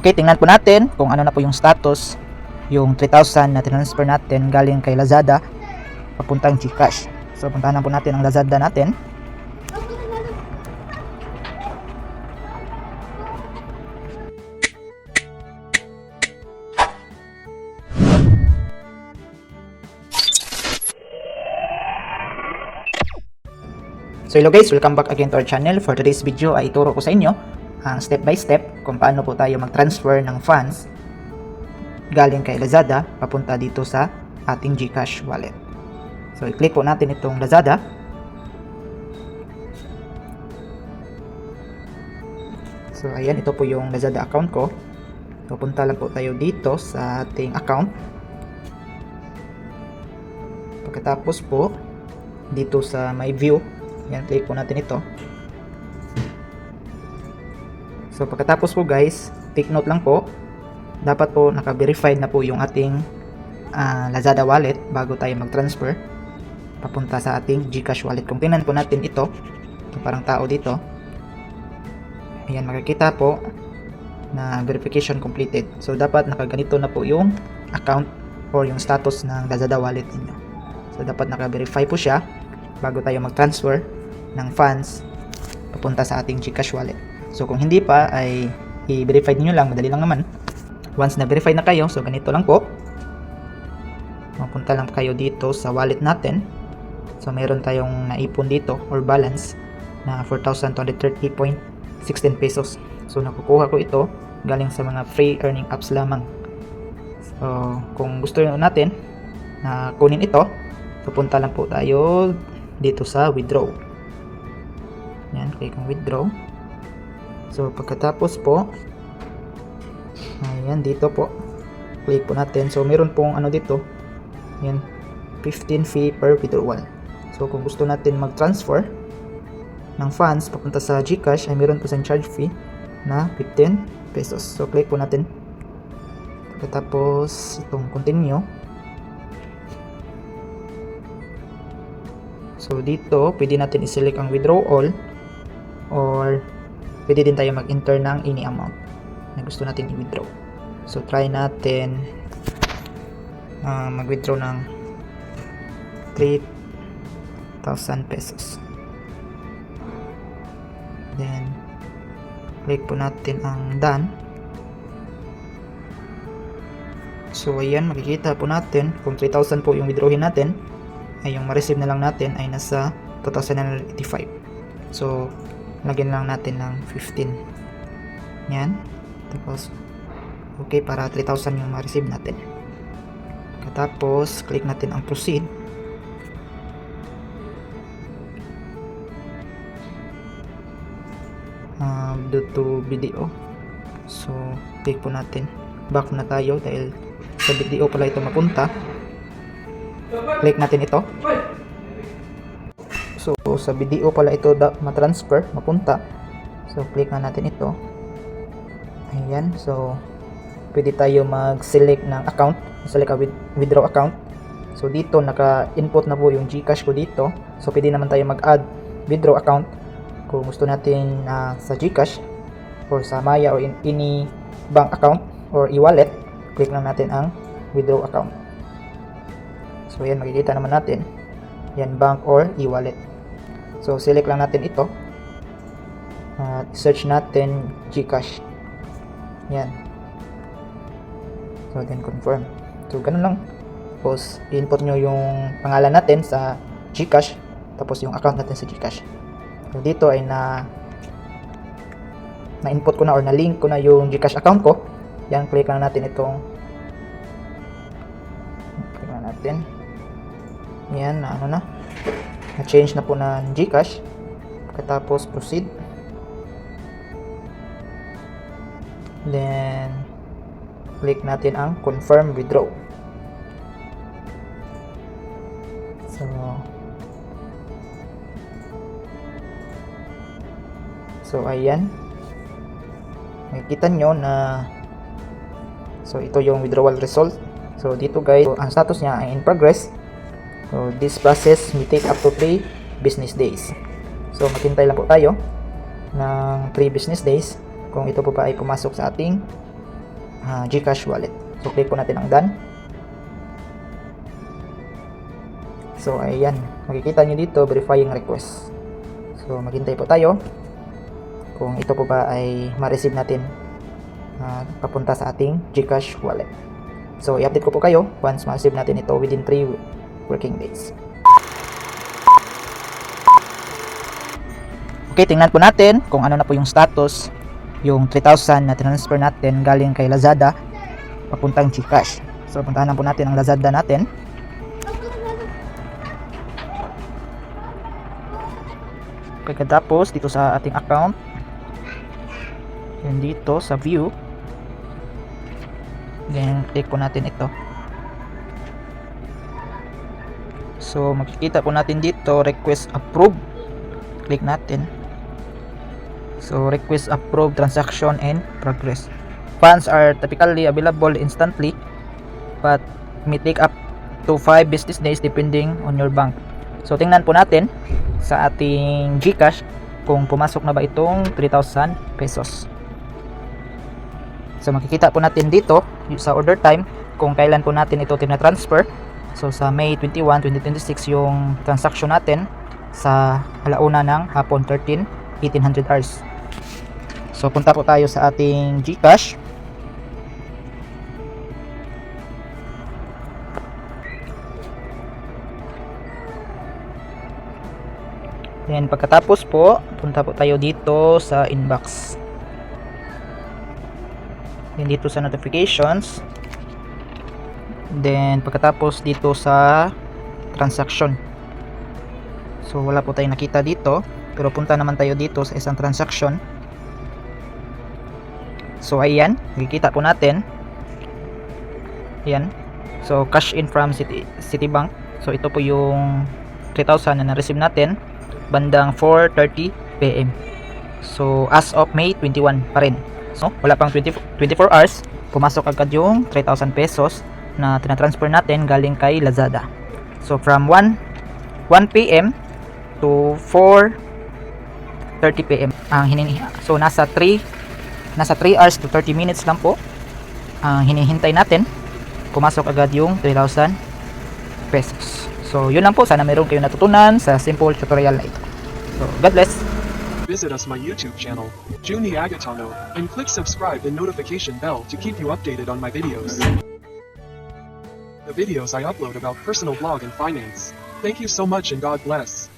Okay, tingnan po natin kung ano na po yung status yung 3,000 na transfer natin galing kay Lazada papuntang GCash. So puntahan na po natin ang Lazada natin. So hello guys, welcome back again to our channel. For today's video ay ituro ko sa inyo ang step by step kung paano po tayo mag-transfer ng funds galing kay Lazada papunta dito sa ating GCash wallet. So i-click po natin itong Lazada. So ayan, ito po yung Lazada account ko. So punta lang po tayo dito sa ating account. Pagkatapos po dito sa my view, yan, click po natin ito. So pagkatapos po guys, take note lang po, dapat po naka-verified na po yung ating Lazada wallet bago tayo mag-transfer papunta sa ating GCash wallet. Kung tingnan po natin ito, parang tao dito, ayan, makikita po na verification completed. So dapat nakaganito na po yung account or yung status ng Lazada wallet niyo. So dapat naka-verify po siya bago tayo mag-transfer ng funds papunta sa ating GCash wallet. So kung hindi pa ay i-verify niyo lang, madali lang naman. Once na verify na kayo, so ganito lang po. Mapunta lang kayo dito sa wallet natin. So meron tayong naipon dito or balance na 4,230.16 pesos. So nakukuha ko ito galing sa mga free earning apps lamang. So kung gusto natin na kunin ito, pupunta lang po tayo dito sa withdraw. Yan, click ang withdraw. So pagkatapos po, ayan, dito po click po natin. So meron pong ano dito, yan, 15 fee per withdrawal. So kung gusto natin mag-transfer ng funds papunta sa GCash, ay meron po sa charge fee na 15 pesos. So click po natin. Pagkatapos itong continue. So dito, pwede natin i-select ang withdraw all or pwede din tayo mag-enter ng any amount na gusto natin i-withdraw. So try natin mag-withdraw ng 3,000 pesos. Then click po natin ang done. So ayan, makikita po natin kung 3,000 po yung withdrawin natin, ay yung ma-receive na lang natin ay nasa 2,985. So lagyan lang natin ng 15. Yan. Tapos okay, para 3,000 yung ma-receive natin. Tapos click natin ang proceed. Due to video. So click po natin. Back na tayo dahil sa video pala ito mapunta. Click natin ito. So sa video pala ito ma-transfer, mapunta. So click na natin ito. Ayan, so pwede tayo mag-select ng account, select a withdraw account. So dito naka-input na po yung GCash ko dito. So pwede naman tayo mag-add withdraw account kung gusto natin sa GCash or sa Maya or any bank account or e-wallet. Click lang natin ang withdraw account. So yan, makikita naman natin yan, bank or e-wallet. So select lang natin ito at search natin GCash. Yan. So then confirm. So ganun lang. Tapos i-input nyo yung pangalan natin sa GCash, tapos yung account natin sa GCash. So dito ay na-input ko na or na-link ko na yung GCash account ko. Yan, click lang natin itong, click lang natin. Yan, na-change na po na GCash. Pagkatapos proceed. Then click natin ang confirm withdraw. So ayan, makikita nyo na ito yung withdrawal result. So dito guys, ang status niya ay in progress. So this process may take up to 3 business days. So maghintay lang po tayo ng 3 business days kung ito po pa ay pumasok sa ating GCash wallet. So click po natin ang done. So ayan, makikita nyo dito verifying request. So maghintay po tayo kung ito po ba ay ma-receive natin papunta sa ating GCash wallet. So i-update ko po kayo once ma-receive natin ito within 3 working days. Okay, tingnan po natin kung ano na po yung status yung 3,000 na transfer natin galing kay Lazada papuntang GCash. So puntahan na po natin ang Lazada natin. Pagkatapos dito sa ating account, and dito sa view, then click po natin ito. So makikita po natin dito request approve. Click natin. So request approve transaction in progress. Funds are typically available instantly but may take up to 5 business days depending on your bank. So tingnan po natin sa ating GCash kung pumasok na ba itong 3,000 pesos. So makikita po natin dito sa order time kung kailan po natin ito tina-transfer. So sa May 21, 2026 yung transaction natin sa alauna ng hapon 1800 hours. So punta po tayo sa ating GCash. Then pagkatapos po, punta po tayo dito sa inbox. Then dito sa notifications. Then pagkatapos dito sa transaction. So wala po tayong nakita dito, pero punta naman tayo dito sa isang transaction. So ayan, makikita po natin. Ayan. So cash in from Citibank. So ito po yung 3,000 na na-receive natin bandang 4:30 PM. So as of May 21 pa rin. So wala pang 24 hours, pumasok agad yung 3,000 pesos na tinatransfer natin galing kay Lazada. So from 1 PM to 4:30 PM ang hiningi. So nasa 3 hours to 30 minutes lang po ang hinihintay natin pumasok agad yung 3,000 pesos. So yun lang po, sana meron kayong natutunan sa simple tutorial na ito. So God bless. Visit us my YouTube channel, Juni Agatano, and click subscribe and notification bell to keep you updated on my videos. The videos I upload about personal blog and finance. Thank you so much and God bless.